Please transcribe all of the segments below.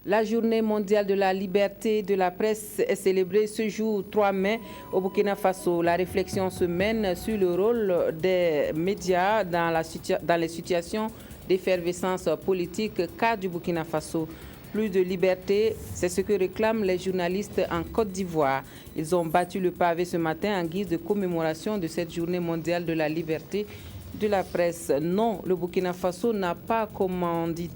La journée mondiale de la liberté de la presse est célébrée ce jour 3 mai au Burkina Faso. La réflexion se mène sur le rôle des médias dans les situations d'effervescence politique qu'a du Burkina Faso. Plus de liberté, c'est ce que réclament les journalistes en Côte d'Ivoire. Ils ont battu le pavé ce matin en guise de commémoration de cette journée mondiale de la liberté de la presse. Non, le Burkina Faso n'a pas commandé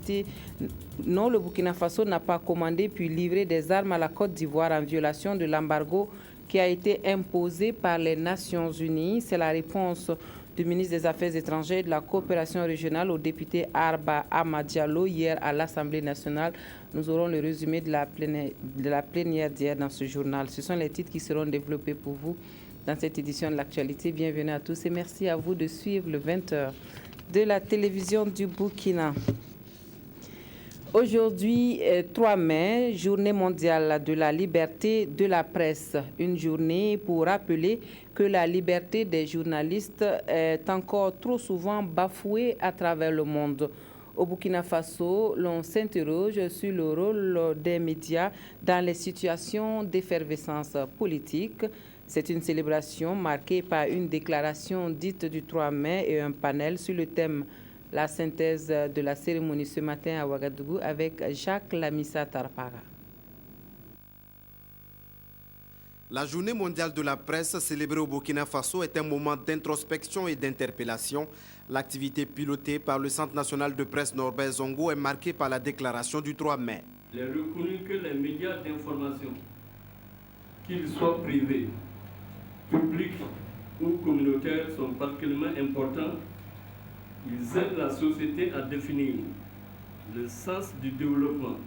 puis livré des armes à la Côte d'Ivoire en violation de l'embargo qui a été imposé par les Nations Unies. C'est la réponse du ministre des Affaires étrangères et de la coopération régionale au député Arba Amadiallo hier à l'Assemblée nationale. Nous aurons le résumé de la plénière d'hier dans ce journal. Ce sont les titres qui seront développés pour vous dans cette édition de l'actualité. Bienvenue à tous et merci à vous de suivre le 20h de la télévision du Burkina. Aujourd'hui, 3 mai, journée mondiale de la liberté de la presse. Une journée pour rappeler que la liberté des journalistes est encore trop souvent bafouée à travers le monde. Au Burkina Faso, l'on s'interroge sur le rôle des médias dans les situations d'effervescence politique. C'est une célébration marquée par une déclaration dite du 3 mai et un panel sur le thème. La synthèse de la cérémonie ce matin à Ouagadougou avec Jacques Lamissa Tarpara. La journée mondiale de la presse célébrée au Burkina Faso est un moment d'introspection et d'interpellation. L'activité pilotée par le Centre national de presse Norbert Zongo est marquée par la déclaration du 3 mai. Il est reconnu que les médias d'information, qu'ils soient privés, publics ou communautaires, sont particulièrement importants. Ils aident la société à définir le sens du développement,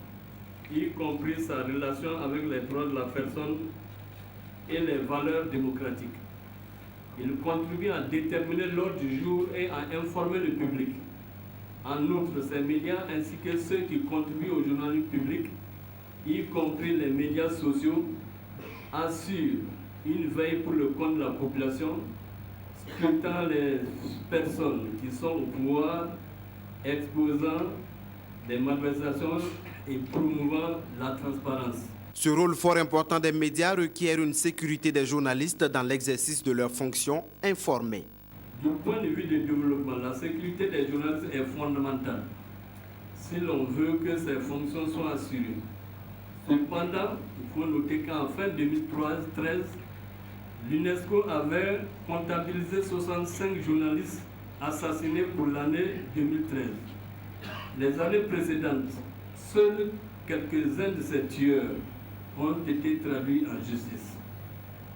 y compris sa relation avec les droits de la personne et les valeurs démocratiques. Ils contribuent à déterminer l'ordre du jour et à informer le public. En outre, ces médias ainsi que ceux qui contribuent au journalisme public, y compris les médias sociaux, assurent une veille pour le compte de la population, scrutant les personnes qui sont au pouvoir, exposant des malversations et promouvant la transparence. Ce rôle fort important des médias requiert une sécurité des journalistes dans l'exercice de leurs fonctions informées. Du point de vue du développement, la sécurité des journalistes est fondamentale si l'on veut que ces fonctions soient assurées. Cependant, il faut noter qu'en fin 2013, l'UNESCO avait comptabilisé 65 journalistes assassinés pour l'année 2013. Les années précédentes, seuls quelques-uns de ces tueurs ont été traduits en justice.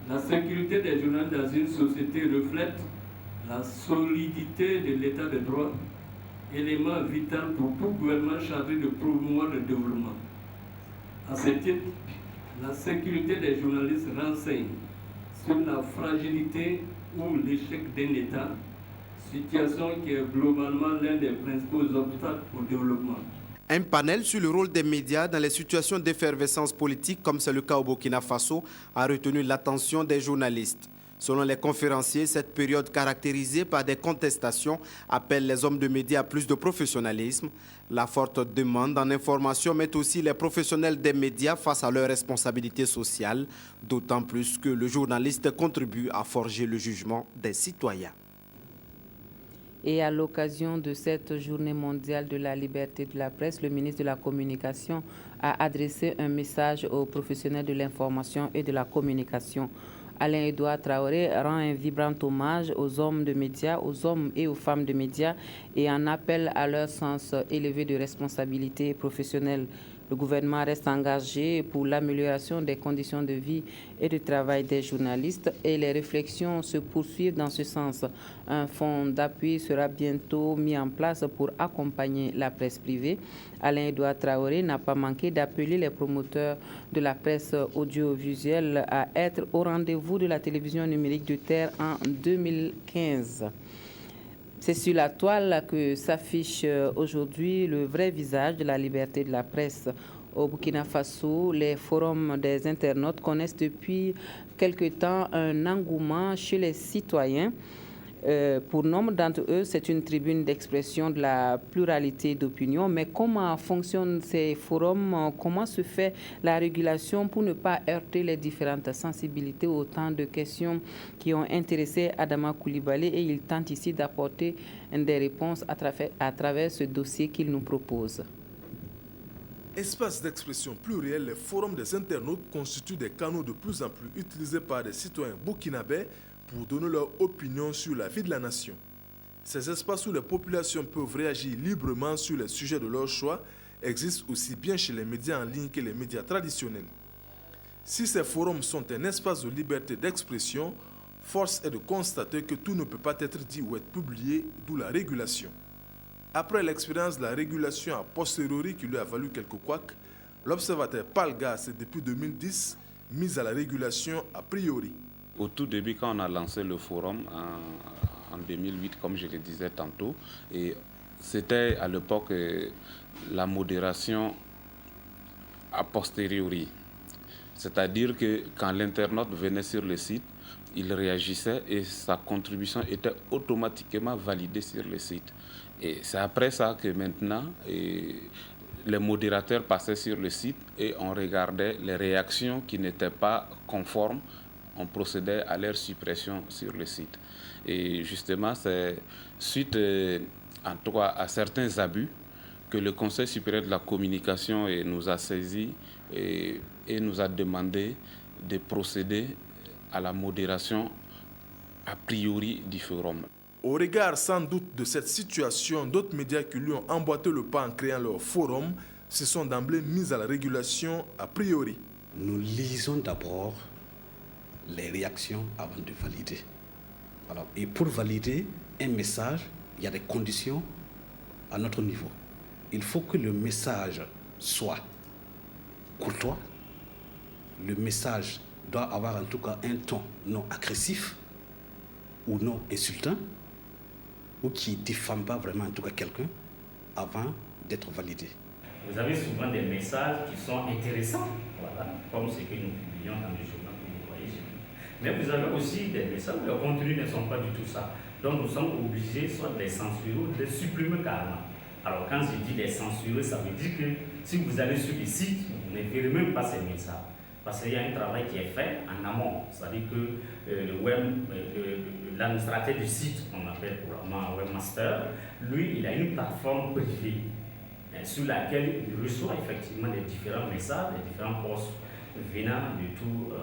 La sécurité des journalistes dans une société reflète la solidité de l'état de droit, élément vital pour tout gouvernement chargé de promouvoir le développement. À ce titre, la sécurité des journalistes renseigne sur la fragilité ou l'échec d'un État, situation qui est globalement l'un des principaux obstacles au développement. Un panel sur le rôle des médias dans les situations d'effervescence politique, comme c'est le cas au Burkina Faso, a retenu l'attention des journalistes. Selon les conférenciers, cette période caractérisée par des contestations appelle les hommes de médias à plus de professionnalisme. La forte demande en information met aussi les professionnels des médias face à leurs responsabilités sociales, d'autant plus que le journaliste contribue à forger le jugement des citoyens. Et à l'occasion de cette journée mondiale de la liberté de la presse, le ministre de la Communication a adressé un message aux professionnels de l'information et de la communication. Alain-Edouard Traoré rend un vibrant hommage aux hommes de médias, aux hommes et aux femmes de médias et en appelle à leur sens élevé de responsabilité professionnelle. Le gouvernement reste engagé pour l'amélioration des conditions de vie et de travail des journalistes et les réflexions se poursuivent dans ce sens. Un fonds d'appui sera bientôt mis en place pour accompagner la presse privée. Alain-Edouard Traoré n'a pas manqué d'appeler les promoteurs de la presse audiovisuelle à être au rendez-vous de la télévision numérique de terre en 2015. C'est sur la toile que s'affiche aujourd'hui le vrai visage de la liberté de la presse. Au Burkina Faso, les forums des internautes connaissent depuis quelque temps un engouement chez les citoyens. Pour nombre d'entre eux, c'est une tribune d'expression de la pluralité d'opinions. Mais comment fonctionnent ces forums? Comment se fait la régulation pour ne pas heurter les différentes sensibilités? Autant de questions qui ont intéressé Adama Coulibaly et il tente ici d'apporter des réponses à travers ce dossier qu'il nous propose. Espace d'expression pluriel, les forums des internautes constituent des canaux de plus en plus utilisés par des citoyens burkinabés pour donner leur opinion sur la vie de la nation. Ces espaces où les populations peuvent réagir librement sur les sujets de leur choix existent aussi bien chez les médias en ligne que les médias traditionnels. Si ces forums sont un espace de liberté d'expression, force est de constater que tout ne peut pas être dit ou être publié, d'où la régulation. Après l'expérience de la régulation a posteriori qui lui a valu quelques couacs, l'observateur Palga s'est depuis 2010 mis à la régulation a priori. Au tout début, quand on a lancé le forum en 2008, comme je le disais tantôt, et c'était à l'époque la modération a posteriori. C'est-à-dire que quand l'internaute venait sur le site, il réagissait et sa contribution était automatiquement validée sur le site. Et c'est après ça que maintenant, les modérateurs passaient sur le site et on regardait les réactions qui n'étaient pas conformes. On procédait à leur suppression sur le site. Et justement, c'est suite en tout cas à certains abus que le Conseil supérieur de la communication nous a saisis et nous a demandé de procéder à la modération a priori du forum. Au regard sans doute de cette situation, d'autres médias qui lui ont emboîté le pas en créant leur forum se sont d'emblée mis à la régulation a priori. Nous lisons d'abord les réactions avant de valider. Alors, et pour valider un message, il y a des conditions à notre niveau. Il faut que le message soit courtois. Le message doit avoir en tout cas un ton non agressif ou non insultant ou qui ne diffame pas vraiment en tout cas quelqu'un avant d'être validé. Vous avez souvent des messages qui sont intéressants, voilà, comme ce que nous publions dans le journal. Mais vous avez aussi des messages, le contenu ne sont pas du tout ça. Donc nous sommes obligés soit de les censurer ou de les supprimer carrément. Alors quand je dis les censurer, ça veut dire que si vous allez sur les sites, vous ne verrez même pas ces messages. Parce qu'il y a un travail qui est fait en amont. C'est-à-dire que l'administrateur du site, qu'on appelle probablement webmaster, lui, il a une plateforme privée sur laquelle il reçoit effectivement les différents messages, les différents posts venant de tous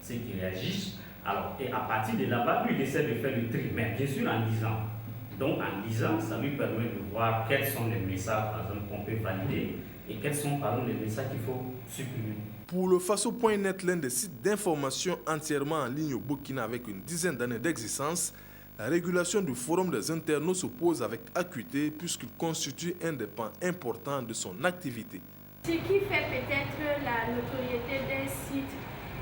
ceux qui réagissent. Alors, et à partir de là-bas, lui, il essaie de faire le tri, mais bien sûr en lisant. Donc, en lisant, ça lui permet de voir quels sont les messages, par exemple, qu'on peut valider et quels sont, par exemple, les messages qu'il faut supprimer. Pour le Faso.net, l'un des sites d'information entièrement en ligne au Burkina avec une dizaine d'années d'existence, la régulation du forum des internautes s'oppose avec acuité puisqu'il constitue un des pans importants de son activité. Ce qui fait peut-être la notoriété d'un site,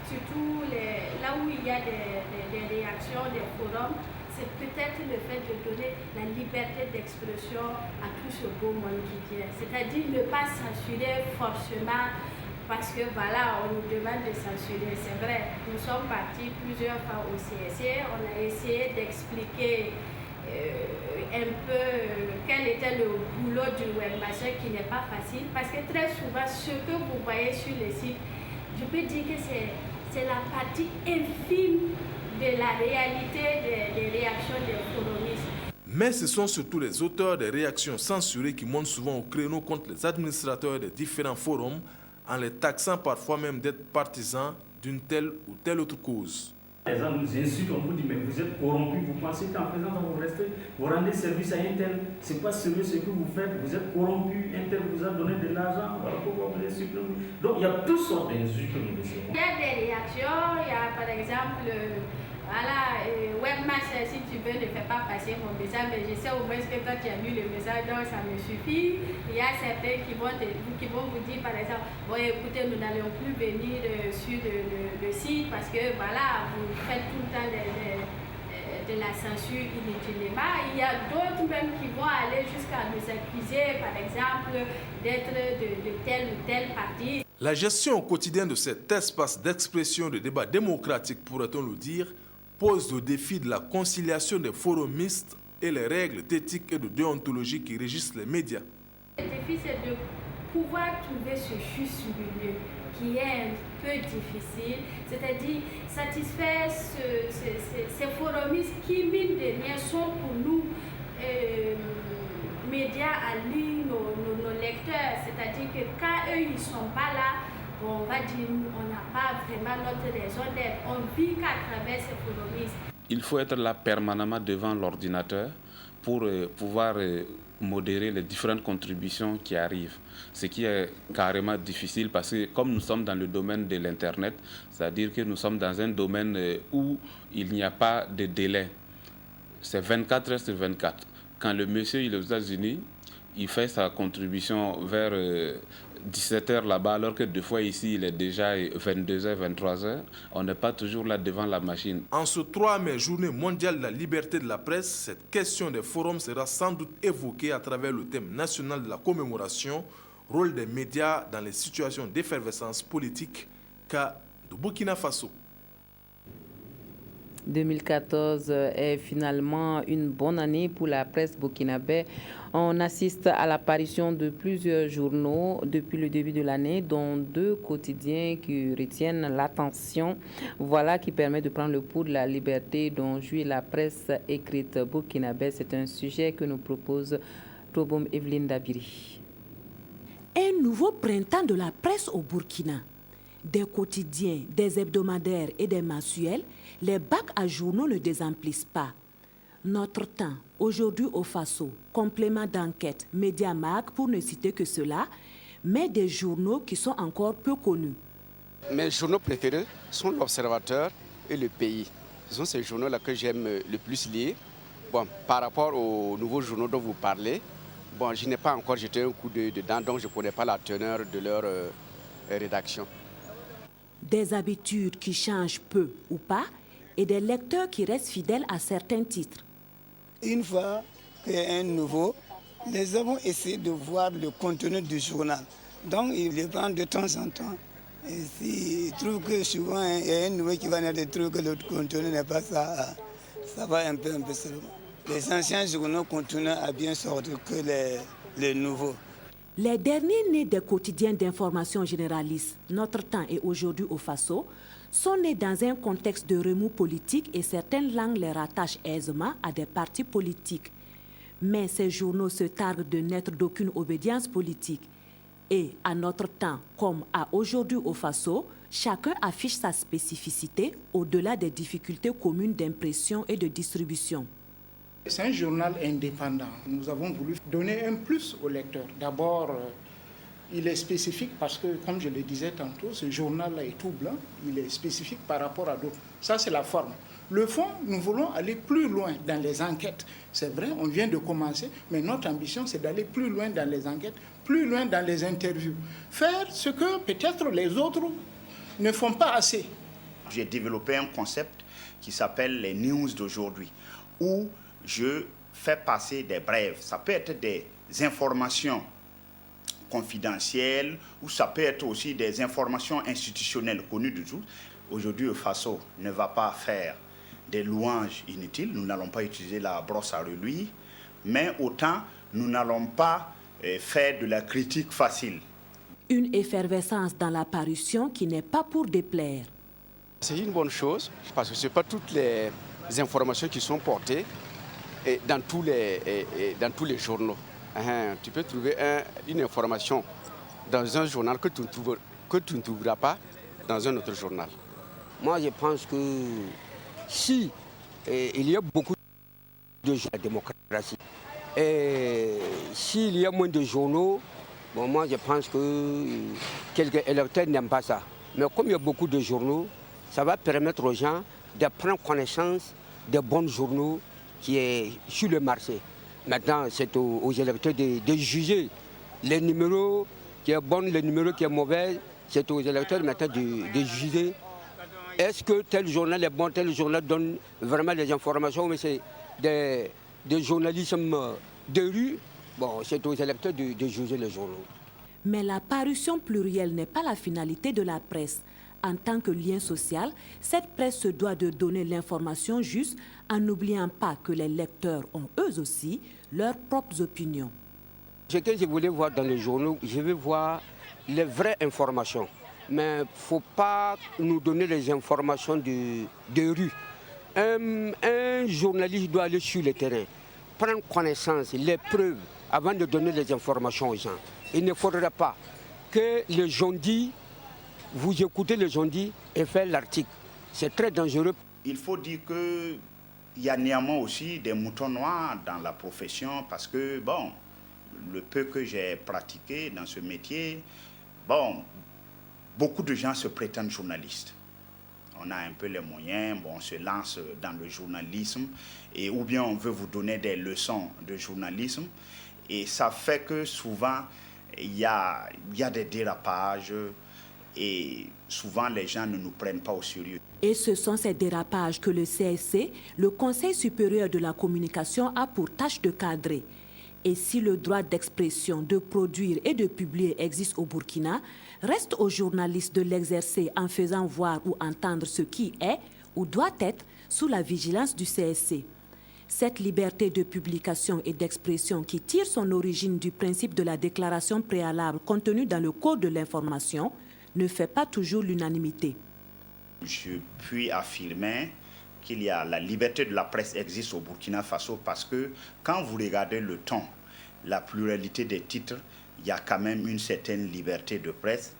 surtout là où il y a des réactions, des forums, c'est peut-être le fait de donner la liberté d'expression à tout ce beau monde qui vient. C'est-à-dire ne pas censurer forcément parce que voilà, on nous demande de censurer. C'est vrai, nous sommes partis plusieurs fois au CSC, on a essayé d'expliquer un peu quel était le boulot du webmaster qui n'est pas facile parce que très souvent ce que vous voyez sur le site, je peux dire que c'est la partie infime de la réalité des réactions des forumistes. Mais ce sont surtout les auteurs des réactions censurées qui montent souvent au créneau contre les administrateurs des différents forums en les taxant parfois même d'être partisans d'une telle ou telle autre cause. Les gens nous insultent, on vous dit mais vous êtes corrompus, vous pensez qu'en faisant ça vous rendez service à un tel, c'est pas sérieux ce que vous faites, vous êtes corrompus, un tel vous a donné de l'argent, voilà pourquoi vous les supprimez. Donc il y a toutes sortes d'insultes que nous recevons. Il y a des réactions, il y a par exemple, voilà, webmaster, si tu veux ne fais pas passer mon message, mais je sais au moins que toi tu as lu le message, donc ça me suffit. Il y a certains qui vont vous dire par exemple, bon écoutez, nous n'allons plus venir sur le site parce que voilà, vous faites tout le temps de la censure inutilement. Il y a d'autres même qui vont aller jusqu'à nous accuser, par exemple, d'être de tel ou tel parti. La gestion au quotidien de cet espace d'expression de débat démocratique, pourrait-on le dire, pose le défi de la conciliation des forums mixtes et les règles d'éthique et de déontologie qui régissent les médias. Le défi, c'est de pouvoir trouver ce juste milieu qui est un peu difficile, c'est-à-dire satisfaire ces forumistes qui, mine de rien, sont pour nous médias en ligne, nos lecteurs, c'est-à-dire que quand eux, ils ne sont pas là, bon, on va dire on n'a pas vraiment notre raison d'être, on vit qu'à travers ces forumistes. Il faut être là permanemment devant l'ordinateur pour pouvoir modérer les différentes contributions qui arrivent. Ce qui est carrément difficile parce que comme nous sommes dans le domaine de l'Internet, c'est-à-dire que nous sommes dans un domaine où il n'y a pas de délai. C'est 24 heures sur 24. Quand le monsieur il est aux États-Unis, il fait sa contribution vers 17h là-bas, alors que deux fois ici, il est déjà 22h, 23h. On n'est pas toujours là devant la machine. En ce 3 mai, journée mondiale de la liberté de la presse, cette question des forums sera sans doute évoquée à travers le thème national de la commémoration, rôle des médias dans les situations d'effervescence politique, cas de Burkina Faso. 2014 est finalement une bonne année pour la presse burkinabé. On assiste à l'apparition de plusieurs journaux depuis le début de l'année, dont 2 quotidiens qui retiennent l'attention. Voilà qui permet de prendre le pouls de la liberté dont jouit la presse écrite burkinabé. C'est un sujet que nous propose Tobom Evelyne Dabiri. Un nouveau printemps de la presse au Burkina. Des quotidiens, des hebdomadaires et des mensuels, les bacs à journaux ne désemplissent pas. Notre temps, aujourd'hui au Faso, complément d'enquête, Mediamarkt pour ne citer que cela, mais des journaux qui sont encore peu connus. Mes journaux préférés sont l'Observateur et Le Pays. Ce sont ces journaux-là que j'aime le plus lire. Bon, par rapport aux nouveaux journaux dont vous parlez, bon, je n'ai pas encore jeté un coup d'œil dedans, donc je ne connais pas la teneur de leur rédaction. Des habitudes qui changent peu ou pas et des lecteurs qui restent fidèles à certains titres. Une fois qu'il y a un nouveau, nous avons essayé de voir le contenu du journal. Donc, il le prend de temps en temps. Et s'il trouve que souvent il y a un nouveau qui va naître, trouve que l'autre contenu n'est pas ça, ça va un peu seulement. Les anciens journaux continuent à bien sortir que les nouveaux. Les derniers nés des quotidiens d'information généralistes, Notre Temps et Aujourd'hui au Faso, sont nés dans un contexte de remous politique et certaines langues les rattachent aisément à des partis politiques. Mais ces journaux se targuent de n'être d'aucune obédience politique. Et à Notre Temps, comme à Aujourd'hui au Faso, chacun affiche sa spécificité au-delà des difficultés communes d'impression et de distribution. C'est un journal indépendant. Nous avons voulu donner un plus au lecteur. D'abord, il est spécifique parce que, comme je le disais tantôt, ce journal-là est tout blanc. Il est spécifique par rapport à d'autres. Ça, c'est la forme. Le fond, nous voulons aller plus loin dans les enquêtes. C'est vrai, on vient de commencer, mais notre ambition, c'est d'aller plus loin dans les enquêtes, plus loin dans les interviews. Faire ce que peut-être les autres ne font pas assez. J'ai développé un concept qui s'appelle les news d'aujourd'hui, où je fais passer des brèves. Ça peut être des informations confidentielles ou ça peut être aussi des informations institutionnelles connues de tous. Aujourd'hui, le Faso ne va pas faire des louanges inutiles. Nous n'allons pas utiliser la brosse à reluire, mais autant nous n'allons pas faire de la critique facile. Une effervescence dans la parution qui n'est pas pour déplaire. C'est une bonne chose parce que ce n'est pas toutes les informations qui sont portées dans tous les journaux. Tu peux trouver une information dans un journal que tu ne trouveras pas dans un autre journal. Moi, je pense que si il y a beaucoup de journaux de la démocratie, et s'il y a moins de journaux, bon, moi, je pense que quelques électeurs n'aiment pas ça. Mais comme il y a beaucoup de journaux, ça va permettre aux gens de prendre connaissance des bons journaux qui est sur le marché. Maintenant, c'est aux électeurs de juger les numéros qui est bon, les numéros qui est mauvais. C'est aux électeurs maintenant de juger. Est-ce que tel journal est bon, tel journal donne vraiment les informations, mais c'est des journalismes de rue. Bon, c'est aux électeurs de juger les journaux. Mais la parution plurielle n'est pas la finalité de la presse. En tant que lien social, cette presse se doit de donner l'information juste en n'oubliant pas que les lecteurs ont eux aussi leurs propres opinions. Ce que je voulais voir dans les journaux, je veux voir les vraies informations. Mais il ne faut pas nous donner les informations de rue. Un journaliste doit aller sur le terrain, prendre connaissance, les preuves, avant de donner les informations aux gens. Il ne faudrait pas que les gens disent, vous écoutez les gens disent et faites l'article. C'est très dangereux. Il faut dire qu'il y a néanmoins aussi des moutons noirs dans la profession parce que, bon, le peu que j'ai pratiqué dans ce métier, bon, beaucoup de gens se prétendent journalistes. On a un peu les moyens, bon, on se lance dans le journalisme, et, ou bien on veut vous donner des leçons de journalisme. Et ça fait que souvent, il y a des dérapages, et souvent les gens ne nous prennent pas au sérieux. Et ce sont ces dérapages que le CSC, le Conseil supérieur de la communication, a pour tâche de cadrer. Et si le droit d'expression, de produire et de publier existe au Burkina, reste aux journalistes de l'exercer en faisant voir ou entendre ce qui est ou doit être sous la vigilance du CSC. Cette liberté de publication et d'expression qui tire son origine du principe de la déclaration préalable contenue dans le Code de l'information ne fait pas toujours l'unanimité. Je puis affirmer qu'il y a la liberté de la presse existe au Burkina Faso parce que quand vous regardez le ton, la pluralité des titres, il y a quand même une certaine liberté de presse.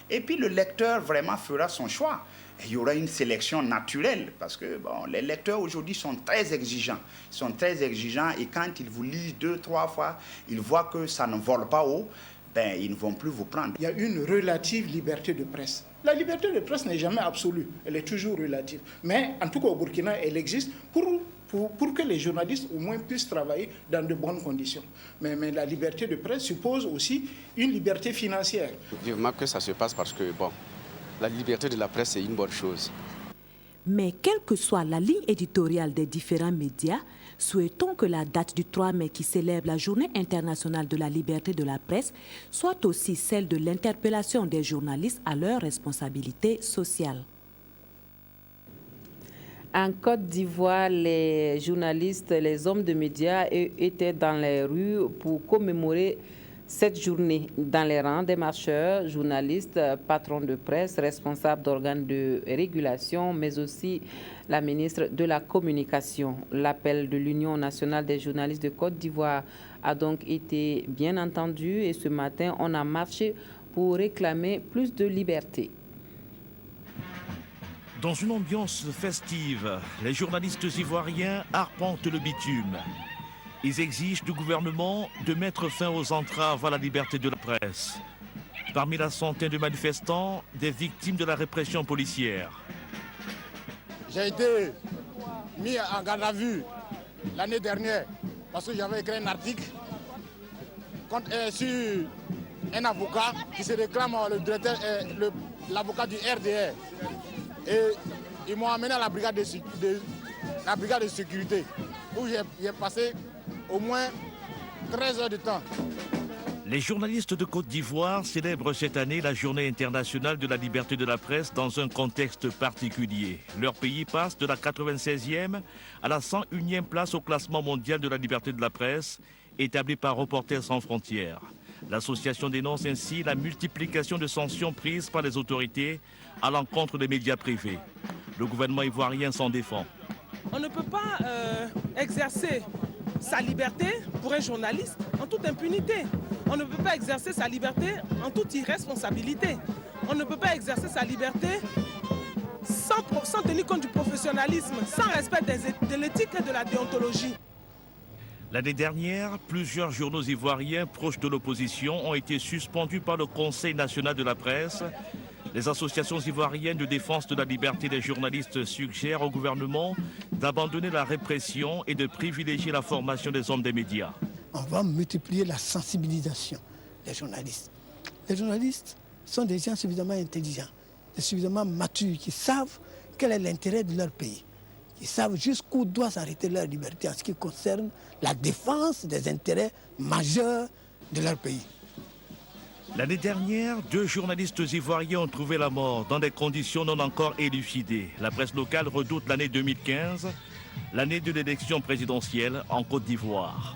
Et puis le lecteur vraiment fera son choix. Il y aura une sélection naturelle parce que bon, les lecteurs aujourd'hui sont très exigeants. Ils sont très exigeants et quand ils vous lisent 2, 3 fois, ils voient que ça ne vole pas haut, ben, ils ne vont plus vous prendre. Il y a une relative liberté de presse. La liberté de presse n'est jamais absolue, elle est toujours relative. Mais en tout cas au Burkina, elle existe pour que les journalistes au moins puissent travailler dans de bonnes conditions. Mais la liberté de presse suppose aussi une liberté financière. Vivement que ça se passe parce que bon, la liberté de la presse c'est une bonne chose. Mais quelle que soit la ligne éditoriale des différents médias, souhaitons que la date du 3 mai qui célèbre la Journée internationale de la liberté de la presse soit aussi celle de l'interpellation des journalistes à leurs responsabilités sociales. En Côte d'Ivoire, les journalistes, les hommes de médias étaient dans les rues pour commémorer cette journée. Dans les rangs des marcheurs, journalistes, patrons de presse, responsables d'organes de régulation, mais aussi la ministre de la Communication. L'appel de l'Union nationale des journalistes de Côte d'Ivoire a donc été bien entendu et ce matin, on a marché pour réclamer plus de liberté. Dans une ambiance festive, les journalistes ivoiriens arpentent le bitume. Ils exigent du gouvernement de mettre fin aux entraves à la liberté de la presse. Parmi la centaine de manifestants, des victimes de la répression policière. J'ai été mis en garde à vue l'année dernière parce que j'avais écrit un article sur un avocat qui se réclame l'avocat du RDR. Et ils m'ont amené à la brigade de sécurité où j'ai passé au moins 13 heures de temps. Les journalistes de Côte d'Ivoire célèbrent cette année la Journée internationale de la liberté de la presse dans un contexte particulier. Leur pays passe de la 96e à la 101e place au classement mondial de la liberté de la presse, établi par Reporters sans frontières. L'association dénonce ainsi la multiplication de sanctions prises par les autorités à l'encontre des médias privés. Le gouvernement ivoirien s'en défend. On ne peut pas exercer sa liberté pour un journaliste en toute impunité. On ne peut pas exercer sa liberté en toute irresponsabilité. On ne peut pas exercer sa liberté sans tenir compte du professionnalisme, sans respect de l'éthique et de la déontologie. L'année dernière, plusieurs journaux ivoiriens proches de l'opposition ont été suspendus par le Conseil national de la presse. Les associations ivoiriennes de défense de la liberté des journalistes suggèrent au gouvernement d'abandonner la répression et de privilégier la formation des hommes des médias. On va multiplier la sensibilisation des journalistes. Les journalistes sont des gens suffisamment intelligents, suffisamment matures, qui savent quel est l'intérêt de leur pays. Ils savent jusqu'où doit s'arrêter leur liberté en ce qui concerne la défense des intérêts majeurs de leur pays. L'année dernière, 2 journalistes ivoiriens ont trouvé la mort dans des conditions non encore élucidées. La presse locale redoute l'année 2015, l'année de l'élection présidentielle en Côte d'Ivoire.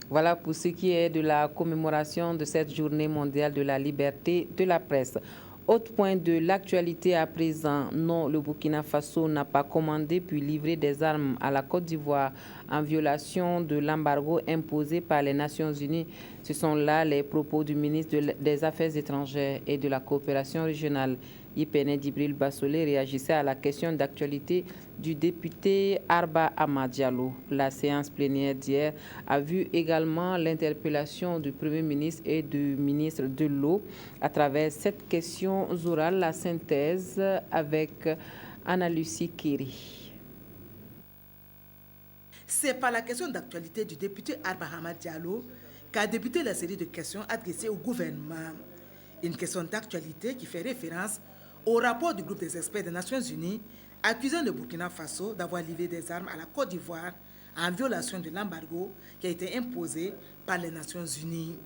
Voilà pour ce qui est de la commémoration de cette journée mondiale de la liberté de la presse. Autre point de l'actualité à présent, non, le Burkina Faso n'a pas commandé puis livré des armes à la Côte d'Ivoire en violation de l'embargo imposé par les Nations Unies. Ce sont là les propos du ministre des Affaires étrangères et de la coopération régionale. Yipene Djibril Bassolé réagissait à la question d'actualité du député Arba Ahmad Diallo. La séance plénière d'hier a vu également l'interpellation du Premier ministre et du ministre de l'Eau à travers cette question orale, la synthèse avec Anna-Lucie Kiri. C'est par la question d'actualité du député Arba Ahmad Diallo qu'a débuté la série de questions adressées au gouvernement. Une question d'actualité qui fait référence au rapport du groupe des experts des Nations Unies accusant le Burkina Faso d'avoir livré des armes à la Côte d'Ivoire en violation de l'embargo qui a été imposé par les Nations Unies.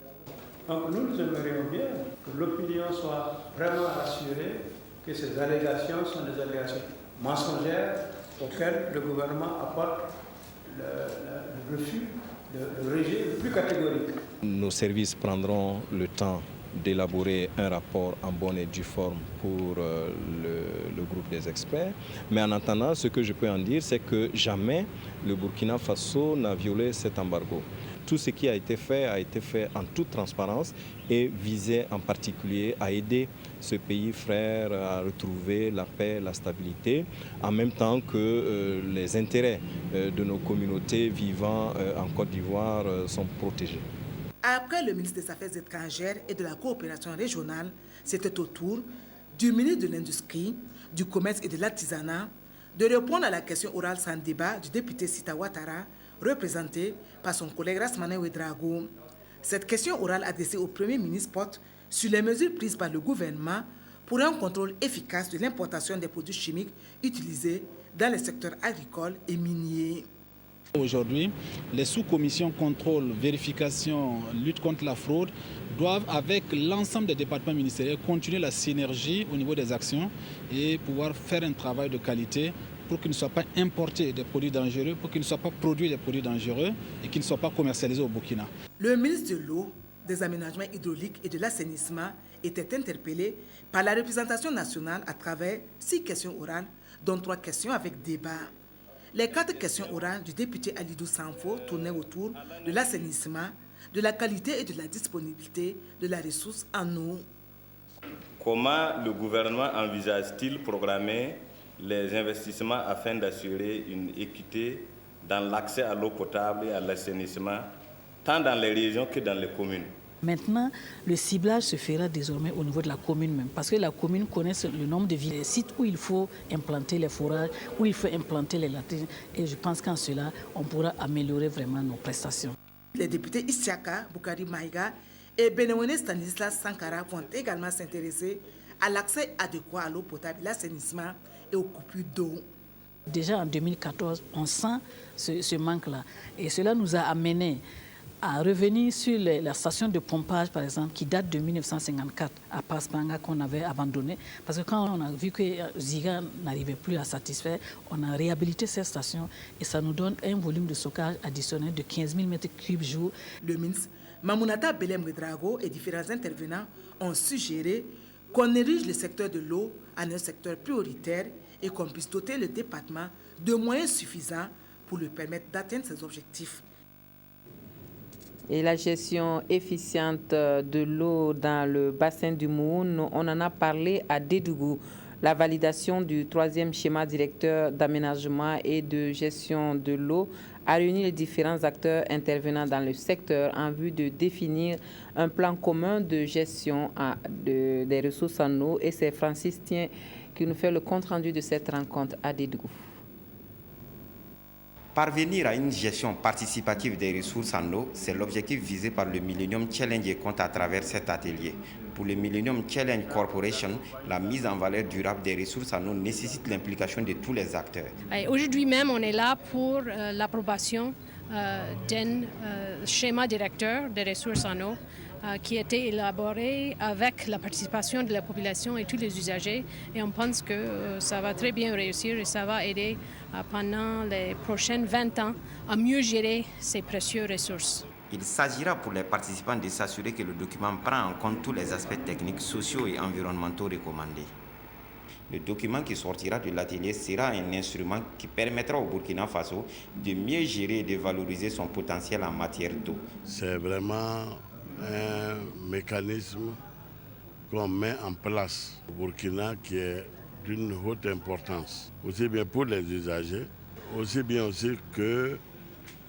Donc nous aimerions bien que l'opinion soit vraiment rassurée que ces allégations sont des allégations mensongères auxquelles le gouvernement apporte le refus, le rejet le plus catégorique. Nos services prendront le temps d'élaborer un rapport en bonne et due forme pour le groupe des experts. Mais en attendant, ce que je peux en dire, c'est que jamais le Burkina Faso n'a violé cet embargo. Tout ce qui a été fait en toute transparence et visait en particulier à aider ce pays frère à retrouver la paix, la stabilité, en même temps que les intérêts de nos communautés vivant en Côte d'Ivoire sont protégés. Après le ministre des Affaires étrangères et de la coopération régionale, c'était au tour du ministre de l'Industrie, du Commerce et de l'Artisanat de répondre à la question orale sans débat du député Sita Ouattara, représenté par son collègue Rasmane Ouedraogo. Cette question orale adressée au Premier ministre porte sur les mesures prises par le gouvernement pour un contrôle efficace de l'importation des produits chimiques utilisés dans les secteurs agricoles et miniers. Aujourd'hui, les sous-commissions contrôle, vérification, lutte contre la fraude doivent, avec l'ensemble des départements ministériels, continuer la synergie au niveau des actions et pouvoir faire un travail de qualité pour qu'il ne soit pas importé des produits dangereux, pour qu'il ne soit pas produit des produits dangereux et qu'ils ne soient pas commercialisés au Burkina. Le ministre de l'Eau, des Aménagements hydrauliques et de l'Assainissement était interpellé par la représentation nationale à travers 6 questions orales, dont 3 questions avec débat. Les 4 questions orales du député Alidou Sanfo tournaient autour de l'assainissement, de la qualité et de la disponibilité de la ressource en eau. Comment le gouvernement envisage-t-il programmer les investissements afin d'assurer une équité dans l'accès à l'eau potable et à l'assainissement, tant dans les régions que dans les communes? Maintenant, le ciblage se fera désormais au niveau de la commune même, parce que la commune connaît le nombre de villes, les sites où il faut implanter les forages, où il faut implanter les latrines, et je pense qu'en cela, on pourra améliorer vraiment nos prestations. Les députés Isiaka, Boukari Maïga et Benewene Stanislas Sankara vont également s'intéresser à l'accès adéquat à l'eau potable, l'assainissement et aux coupures d'eau. Déjà en 2014, on sent ce manque-là, et cela nous a amené à revenir sur la station de pompage, par exemple, qui date de 1954 à Paspanga, qu'on avait abandonnée. Parce que quand on a vu que Ziga n'arrivait plus à satisfaire, on a réhabilité cette station et ça nous donne un volume de stockage additionnel de 15 000 m3 jour. Le ministre Mamounata Belem Ouedraogo et différents intervenants ont suggéré qu'on érige le secteur de l'eau en un secteur prioritaire et qu'on puisse doter le département de moyens suffisants pour lui permettre d'atteindre ses objectifs. Et la gestion efficiente de l'eau dans le bassin du Moun, on en a parlé à Dédougou. La validation du 3e schéma directeur d'aménagement et de gestion de l'eau a réuni les différents acteurs intervenant dans le secteur en vue de définir un plan commun de gestion des ressources en eau. Et c'est Francis Tien qui nous fait le compte-rendu de cette rencontre à Dédougou. Parvenir à une gestion participative des ressources en eau, c'est l'objectif visé par le Millennium Challenge et compte à travers cet atelier. Pour le Millennium Challenge Corporation, la mise en valeur durable des ressources en eau nécessite l'implication de tous les acteurs. Aujourd'hui même, on est là pour l'approbation d'un schéma directeur des ressources en eau qui a été élaboré avec la participation de la population et tous les usagers. Et on pense que ça va très bien réussir et ça va aider pendant les prochaines 20 ans à mieux gérer ces précieuses ressources. Il s'agira pour les participants de s'assurer que le document prend en compte tous les aspects techniques, sociaux et environnementaux recommandés. Le document qui sortira de l'atelier sera un instrument qui permettra au Burkina Faso de mieux gérer et de valoriser son potentiel en matière d'eau. C'est vraiment un mécanisme qu'on met en place au Burkina qui est d'une haute importance, aussi bien pour les usagers, aussi bien aussi que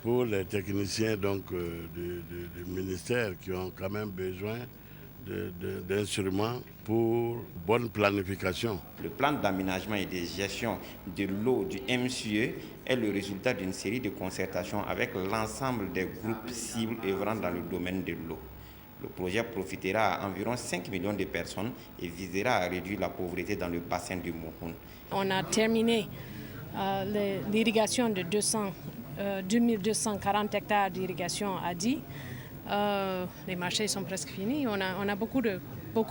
pour les techniciens du ministère qui ont quand même besoin d'instruments pour bonne planification. Le plan d'aménagement et de gestion de l'eau du MCE est le résultat d'une série de concertations avec l'ensemble des groupes cibles œuvrant dans le domaine de l'eau. Le projet profitera à environ 5 millions de personnes et visera à réduire la pauvreté dans le bassin du Mouhoun. On a terminé l'irrigation de 2240 hectares d'irrigation à Di. Les marchés sont presque finis. On a beaucoup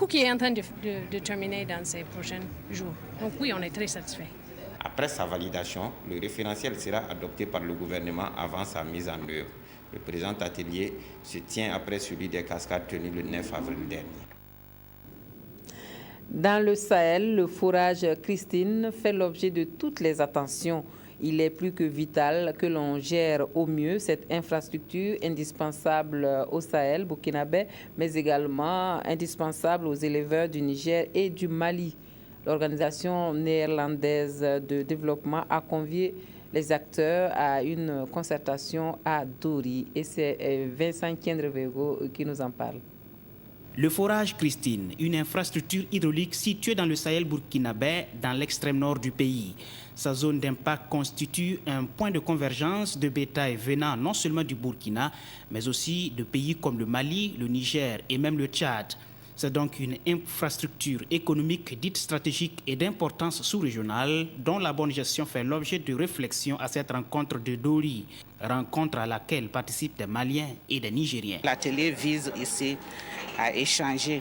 qui est en train de terminer dans ces prochains jours. Donc oui, on est très satisfait. Après sa validation, le référentiel sera adopté par le gouvernement avant sa mise en œuvre. Le présent atelier se tient après celui des cascades tenu le 9 avril dernier. Dans le Sahel, le forage Christine fait l'objet de toutes les attentions. Il est plus que vital que l'on gère au mieux cette infrastructure indispensable au Sahel burkinabé, mais également indispensable aux éleveurs du Niger et du Mali. L'organisation néerlandaise de développement a convié les acteurs à une concertation à Dori. Et c'est Vincent Kiendrevego qui nous en parle. Le forage Christine, une infrastructure hydraulique située dans le Sahel burkinabé, dans l'extrême nord du pays. Sa zone d'impact constitue un point de convergence de bétail venant non seulement du Burkina, mais aussi de pays comme le Mali, le Niger et même le Tchad. C'est donc une infrastructure économique dite stratégique et d'importance sous-régionale dont la bonne gestion fait l'objet de réflexions à cette rencontre de Dori, rencontre à laquelle participent des Maliens et des Nigériens. L'atelier vise ici à échanger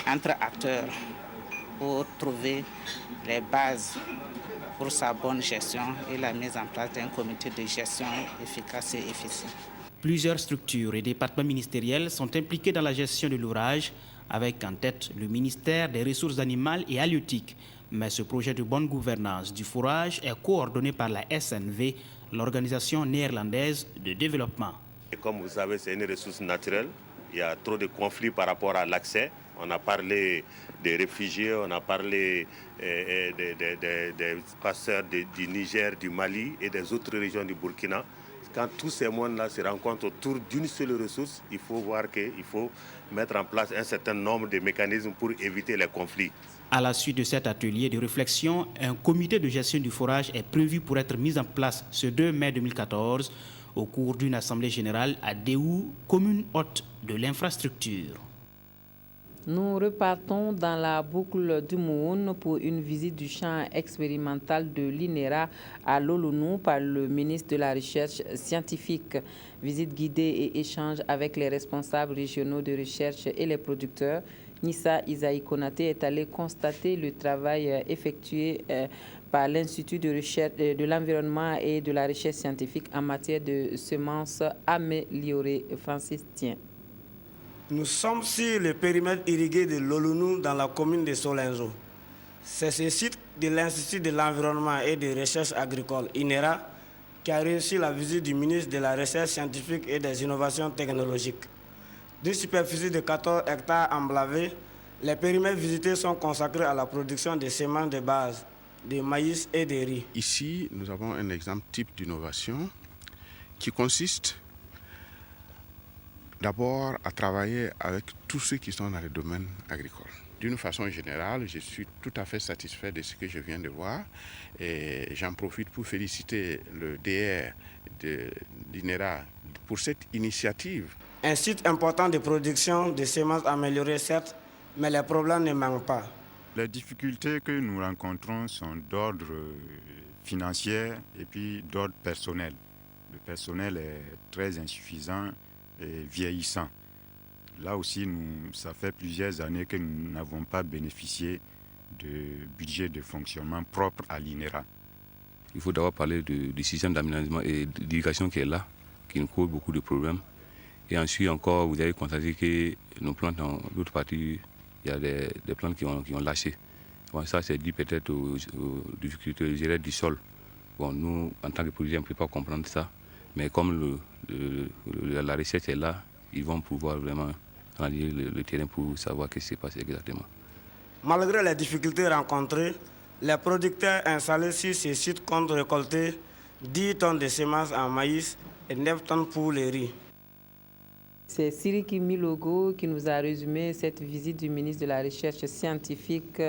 entre acteurs pour trouver les bases pour sa bonne gestion et la mise en place d'un comité de gestion efficace et efficient. Plusieurs structures et départements ministériels sont impliqués dans la gestion de l'ouvrage, avec en tête le ministère des Ressources animales et halieutiques. Mais ce projet de bonne gouvernance du forage est coordonné par la SNV, l'organisation néerlandaise de développement. Et comme vous savez, c'est une ressource naturelle. Il y a trop de conflits par rapport à l'accès. On a parlé des réfugiés, on a parlé des passeurs du Niger, du Mali et des autres régions du Burkina. Quand tous ces mondes-là se rencontrent autour d'une seule ressource, il faut voir qu'il faut mettre en place un certain nombre de mécanismes pour éviter les conflits. À la suite de cet atelier de réflexion, un comité de gestion du forage est prévu pour être mis en place ce 2 mai 2014 au cours d'une assemblée générale à Déou, commune hôte de l'infrastructure. Nous repartons dans la boucle du Mouhoun pour une visite du champ expérimental de l'INERA à Lolonou par le ministre de la Recherche scientifique. Visite guidée et échange avec les responsables régionaux de recherche et les producteurs. Nissa Isaï Konaté est allé constater le travail effectué par l'Institut de recherche de l'environnement et de la recherche scientifique en matière de semences améliorées. Francis Tien. Nous sommes sur le périmètre irrigué de Lolonou dans la commune de Solenzo. C'est ce site de l'Institut de l'environnement et de recherche agricole, INERA, qui a réussi la visite du ministre de la Recherche scientifique et des innovations technologiques. D'une superficie de 14 hectares emblavés, les périmètres visités sont consacrés à la production de semences de base, de maïs et de riz. Ici, nous avons un exemple type d'innovation qui consiste d'abord à travailler avec tous ceux qui sont dans le domaine agricole. D'une façon générale, je suis tout à fait satisfait de ce que je viens de voir et j'en profite pour féliciter le DR de l'INERA pour cette initiative. Un site important de production de semences améliorées, certes, mais les problèmes ne manquent pas. Les difficultés que nous rencontrons sont d'ordre financier et puis d'ordre personnel. Le personnel est très insuffisant et vieillissant. Là aussi, ça fait plusieurs années que nous n'avons pas bénéficié de budget de fonctionnement propre à l'INERA. Il faut d'abord parler du système d'aménagement et d'irrigation qui est là, qui nous cause beaucoup de problèmes. Et ensuite encore, vous avez constaté que nos plantes dans d'autres parties, il y a des plantes qui ont lâché. Bon, ça, c'est dû peut-être aux difficultés gérer du sol. Bon, nous, en tant que producteurs, on ne peut pas comprendre ça. Mais comme la recette est là, ils vont pouvoir vraiment analyser le terrain pour savoir ce qui s'est passé exactement. Malgré les difficultés rencontrées, les producteurs installés sur ces sites comptent récolter 10 tonnes de semences en maïs et 9 tonnes pour les riz. C'est Siriki Milogo qui nous a résumé cette visite du ministre de la Recherche scientifique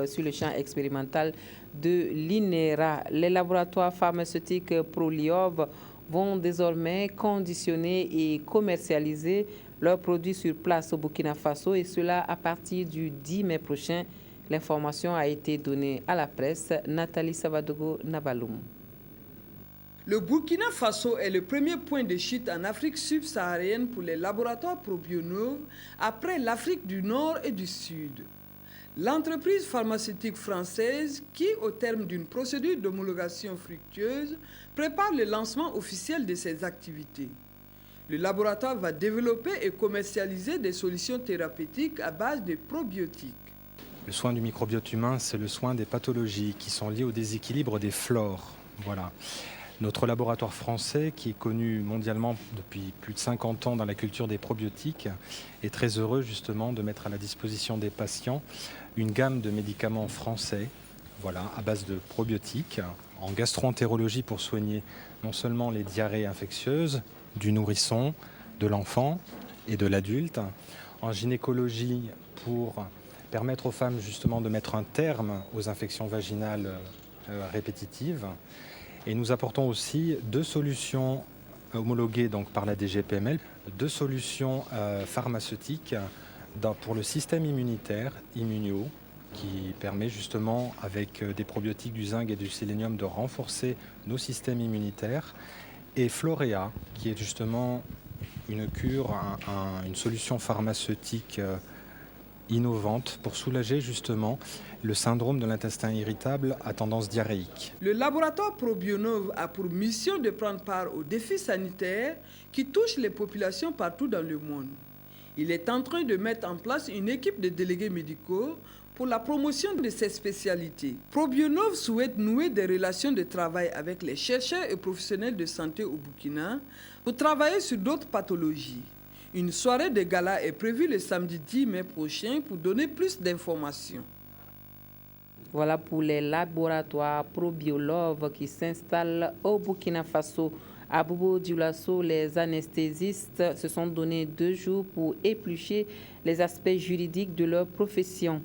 sur le champ expérimental de l'INERA. Les laboratoires pharmaceutiques Proliov vont désormais conditionner et commercialiser leurs produits sur place au Burkina Faso, et cela à partir du 10 mai prochain. L'information a été donnée à la presse. Nathalie Savadogo Nabaloum. Le Burkina Faso est le premier point de chute en Afrique subsaharienne pour les laboratoires Probionov après l'Afrique du Nord et du Sud. L'entreprise pharmaceutique française qui, au terme d'une procédure d'homologation fructueuse, prépare le lancement officiel de ses activités. Le laboratoire va développer et commercialiser des solutions thérapeutiques à base de probiotiques. Le soin du microbiote humain, c'est le soin des pathologies qui sont liées au déséquilibre des flores. Voilà. Notre laboratoire français, qui est connu mondialement depuis plus de 50 ans dans la culture des probiotiques, est très heureux justement de mettre à la disposition des patients une gamme de médicaments français, voilà, à base de probiotiques, en gastro-entérologie pour soigner non seulement les diarrhées infectieuses du nourrisson, de l'enfant et de l'adulte, en gynécologie pour permettre aux femmes justement de mettre un terme aux infections vaginales répétitives. Et nous apportons aussi 2 solutions homologuées donc par la DGPML, 2 solutions pharmaceutiques pour le système immunitaire, Immunio, qui permet justement avec des probiotiques, du zinc et du sélénium de renforcer nos systèmes immunitaires, et Florea, qui est justement une cure, une solution pharmaceutique innovante pour soulager justement le syndrome de l'intestin irritable à tendance diarrhéique. Le laboratoire Probionov a pour mission de prendre part aux défis sanitaires qui touchent les populations partout dans le monde. Il est en train de mettre en place une équipe de délégués médicaux pour la promotion de ces spécialités. Probionov souhaite nouer des relations de travail avec les chercheurs et professionnels de santé au Burkina pour travailler sur d'autres pathologies. Une soirée de gala est prévue le samedi 10 mai prochain pour donner plus d'informations. Voilà pour les laboratoires Probiolov qui s'installent au Burkina Faso. À Bobo Dioulasso, les anesthésistes se sont donné 2 jours pour éplucher les aspects juridiques de leur profession.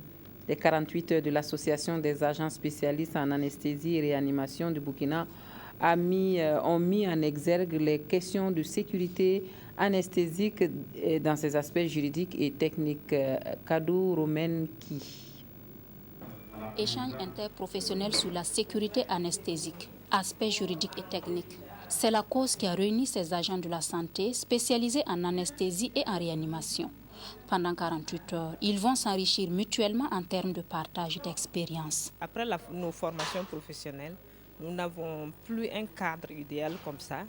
Les 48 heures de l'Association des agents spécialistes en anesthésie et réanimation du Burkina ont mis en exergue les questions de sécurité anesthésique dans ses aspects juridiques et techniques. Kadou Romenki. Échange interprofessionnel sur la sécurité anesthésique, aspects juridiques et techniques. C'est la cause qui a réuni ces agents de la santé spécialisés en anesthésie et en réanimation. Pendant 48 heures, ils vont s'enrichir mutuellement en termes de partage d'expérience. Après nos formations professionnelles, nous n'avons plus un cadre idéal comme ça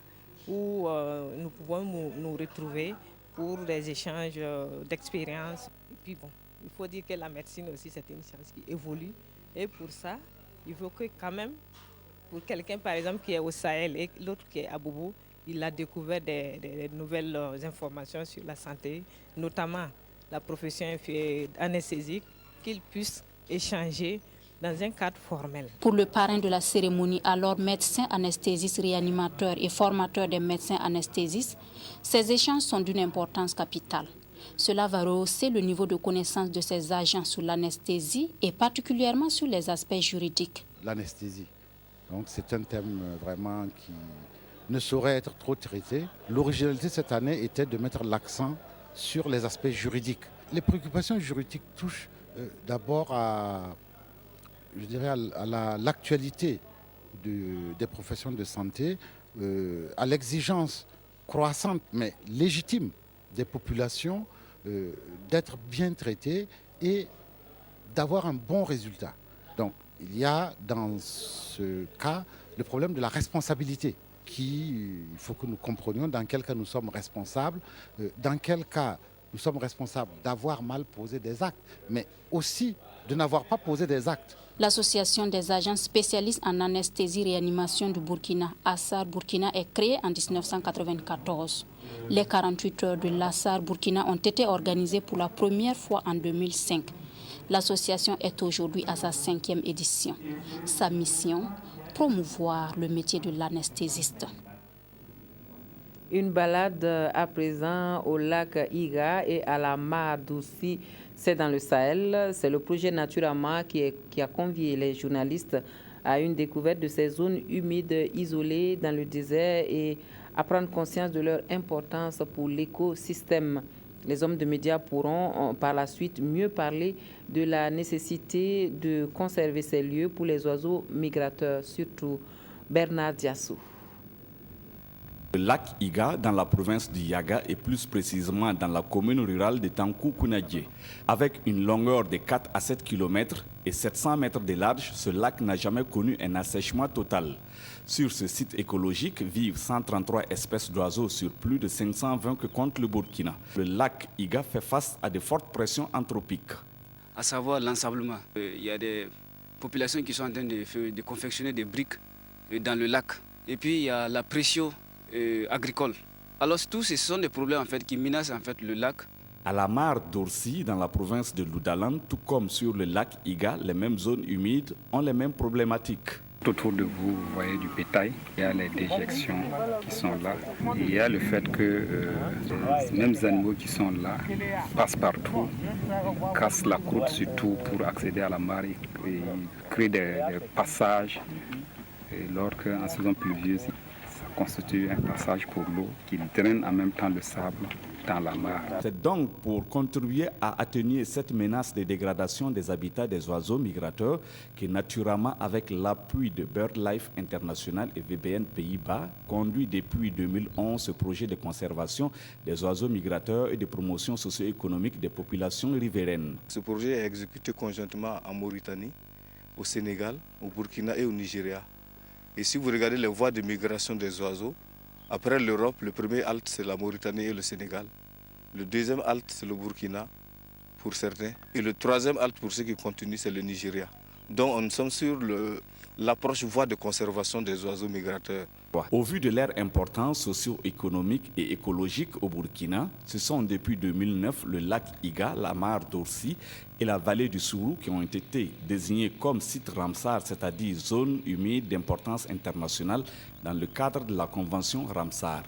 où nous pouvons nous retrouver pour des échanges d'expérience. Et puis bon, il faut dire que la médecine aussi, c'est une science qui évolue. Et pour ça, il faut que quand même, pour quelqu'un par exemple qui est au Sahel et l'autre qui est à Bobo, il a découvert des nouvelles informations sur la santé, notamment la profession anesthésique, qu'il puisse échanger dans un cadre formel. Pour le parrain de la cérémonie, alors médecin anesthésiste réanimateur et formateur des médecins anesthésistes, ces échanges sont d'une importance capitale. Cela va rehausser le niveau de connaissance de ces agents sur l'anesthésie et particulièrement sur les aspects juridiques. L'anesthésie, donc c'est un thème vraiment qui ne saurait être trop traité. L'originalité cette année était de mettre l'accent sur les aspects juridiques. Les préoccupations juridiques touchent d'abord à l'actualité des professions de santé, à l'exigence croissante mais légitime des populations d'être bien traités et d'avoir un bon résultat. Donc, il y a dans ce cas le problème de la responsabilité il faut que nous comprenions dans quel cas nous sommes responsables, dans quel cas nous sommes responsables d'avoir mal posé des actes, mais aussi de n'avoir pas posé des actes. L'Association des agents spécialistes en anesthésie-réanimation du Burkina, ASAR Burkina, est créée en 1994. Les 48 heures de l'ASAR Burkina ont été organisées pour la première fois en 2005. L'association est aujourd'hui à sa 5e édition. Sa mission, promouvoir le métier de l'anesthésiste. Une balade à présent au lac Iga et à la mare d'Oussi, c'est dans le Sahel. C'est le projet Naturama qui a convié les journalistes à une découverte de ces zones humides isolées dans le désert et à prendre conscience de leur importance pour l'écosystème. Les hommes de médias pourront par la suite mieux parler de la nécessité de conserver ces lieux pour les oiseaux migrateurs, surtout Bernard Diassou. Le lac Iga, dans la province du Yaga et plus précisément dans la commune rurale de Tankou-Kounadje. Avec une longueur de 4 à 7 km et 700 mètres de large, ce lac n'a jamais connu un assèchement total. Sur ce site écologique vivent 133 espèces d'oiseaux sur plus de 520 que compte le Burkina. Le lac Iga fait face à de fortes pressions anthropiques. À savoir l'ensablement. Il y a des populations qui sont en train de confectionner des briques dans le lac. Et puis il y a la pression agricole. Alors tous ce sont des problèmes en fait, qui menacent en fait, le lac. À la mare d'Orsi, dans la province de Loudalan, tout comme sur le lac Iga, les mêmes zones humides ont les mêmes problématiques. Autour de vous, vous voyez du bétail, il y a les déjections qui sont là. Et il y a le fait que les mêmes animaux qui sont là passent partout, cassent la croûte surtout pour accéder à la mare et créent des passages. Et lors qu'en saison pluvieuse, constitue un passage pour l'eau qui draine en même temps le sable dans la mare. C'est donc pour contribuer à atténuer cette menace de dégradation des habitats des oiseaux migrateurs que Naturama, avec l'appui de BirdLife International et VBN Pays-Bas, conduit depuis 2011 ce projet de conservation des oiseaux migrateurs et de promotion socio-économique des populations riveraines. Ce projet est exécuté conjointement en Mauritanie, au Sénégal, au Burkina et au Nigeria. Et si vous regardez les voies de migration des oiseaux, après l'Europe, le premier halte c'est la Mauritanie et le Sénégal. Le deuxième halte c'est le Burkina pour certains. Et le troisième halte pour ceux qui continuent c'est le Nigeria. Donc nous sommes sur l'approche voie de conservation des oiseaux migrateurs. Au vu de leur importance socio-économique et écologique au Burkina, ce sont depuis 2009 le lac Iga, la mare d'Orsi et la vallée du Sourou qui ont été désignés comme site Ramsar, c'est-à-dire zone humide d'importance internationale dans le cadre de la convention Ramsar.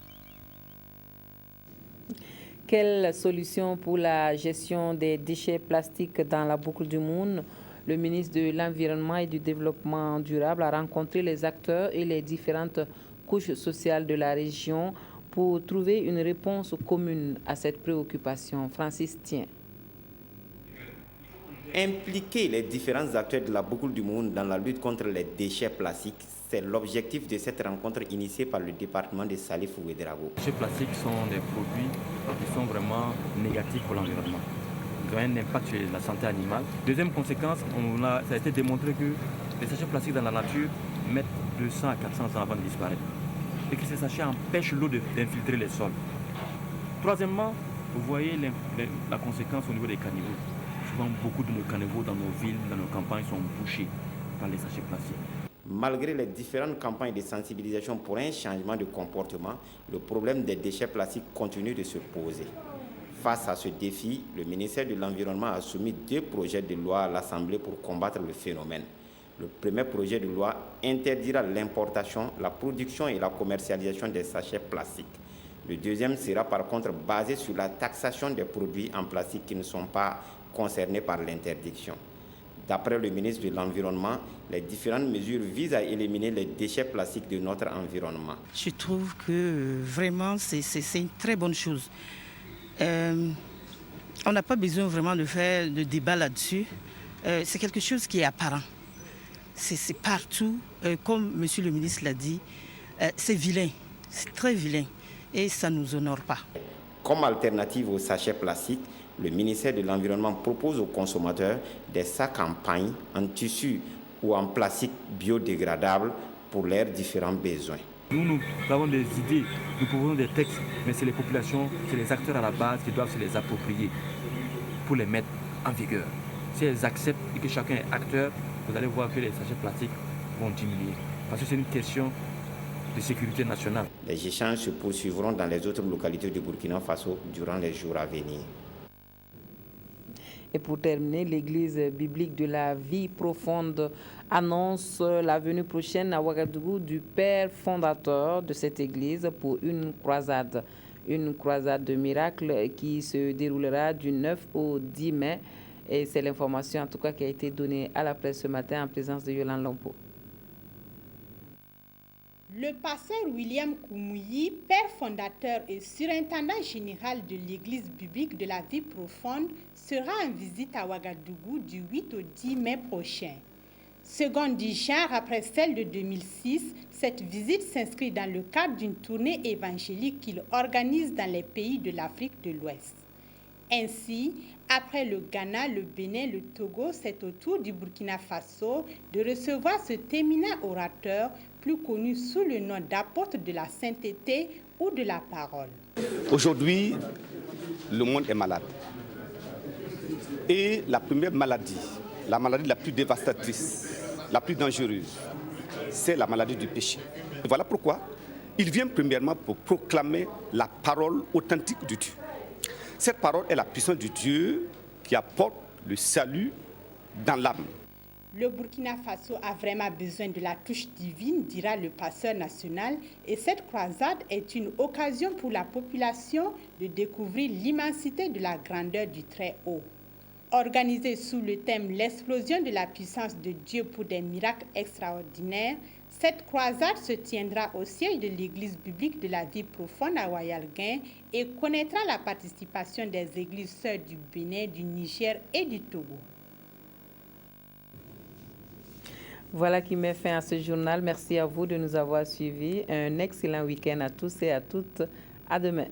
Quelle solution pour la gestion des déchets plastiques dans la boucle du Moun? Le ministre de l'Environnement et du Développement durable a rencontré les acteurs et les différentes couches sociales de la région pour trouver une réponse commune à cette préoccupation. Francis Tien. Impliquer les différents acteurs de la boucle du monde dans la lutte contre les déchets plastiques, c'est l'objectif de cette rencontre initiée par le département de Salif Ouedraogo. Les déchets plastiques sont des produits qui sont vraiment négatifs pour l'environnement. Ils ont un impact sur la santé animale. Deuxième conséquence, ça a été démontré que les sachets plastiques dans la nature mettent 200 à 400 ans avant de disparaître. Et que ces sachets empêchent l'eau d'infiltrer les sols. Troisièmement, vous voyez la conséquence au niveau des caniveaux. Souvent, beaucoup de nos caniveaux dans nos villes, dans nos campagnes sont bouchés par les sachets plastiques. Malgré les différentes campagnes de sensibilisation pour un changement de comportement, le problème des déchets plastiques continue de se poser. Face à ce défi, le ministère de l'Environnement a soumis 2 projets de loi à l'Assemblée pour combattre le phénomène. Le premier projet de loi interdira l'importation, la production et la commercialisation des sachets plastiques. Le deuxième sera par contre basé sur la taxation des produits en plastique qui ne sont pas concernés par l'interdiction. D'après le ministre de l'Environnement, les différentes mesures visent à éliminer les déchets plastiques de notre environnement. Je trouve que vraiment c'est une très bonne chose. On n'a pas besoin vraiment de faire de débat là-dessus. C'est quelque chose qui est apparent. C'est partout, comme monsieur le ministre l'a dit, c'est vilain, c'est très vilain et ça ne nous honore pas. Comme alternative aux sachets plastiques, Le ministère de l'Environnement propose aux consommateurs des sacs en paille, en tissu ou en plastique biodégradable pour leurs différents besoins. Nous avons des idées, nous proposons des textes, mais c'est les populations, c'est les acteurs à la base qui doivent se les approprier pour les mettre en vigueur. Si elles acceptent et que chacun est acteur, vous allez voir que les sachets plastiques vont diminuer. Parce que c'est une question de sécurité nationale. Les échanges se poursuivront dans les autres localités du Burkina Faso durant les jours à venir. Et pour terminer, l'église biblique de la vie profonde annonce la venue prochaine à Ouagadougou du père fondateur de cette église pour une croisade de miracles qui se déroulera du 9 au 10 mai. Et c'est l'information en tout cas qui a été donnée à la presse ce matin en présence de Yolande Lampo. Le pasteur William Koumouyi, père fondateur et surintendant général de l'église biblique de la vie profonde, sera en visite à Ouagadougou du 8 au 10 mai prochain. Seconde du genre après celle de 2006, cette visite s'inscrit dans le cadre d'une tournée évangélique qu'il organise dans les pays de l'Afrique de l'Ouest. Ainsi, après le Ghana, le Bénin, le Togo, c'est au tour du Burkina Faso de recevoir ce éminent orateur, plus connu sous le nom d'apôtre de la sainteté ou de la parole. Aujourd'hui, le monde est malade. Et la première maladie, la maladie la plus dévastatrice, la plus dangereuse, c'est la maladie du péché. Et voilà pourquoi il vient premièrement pour proclamer la parole authentique de Dieu. Cette parole est la puissance de Dieu qui apporte le salut dans l'âme. Le Burkina Faso a vraiment besoin de la touche divine, dira le pasteur national, et cette croisade est une occasion pour la population de découvrir l'immensité de la grandeur du Très-Haut. Organisée sous le thème « L'explosion de la puissance de Dieu pour des miracles extraordinaires », cette croisade se tiendra au siège de l'église biblique de la vie profonde à Ouayalguin et connaîtra la participation des églises sœurs du Bénin, du Niger et du Togo. Voilà qui met fin à ce journal. Merci à vous de nous avoir suivis. Un excellent week-end à tous et à toutes. À demain.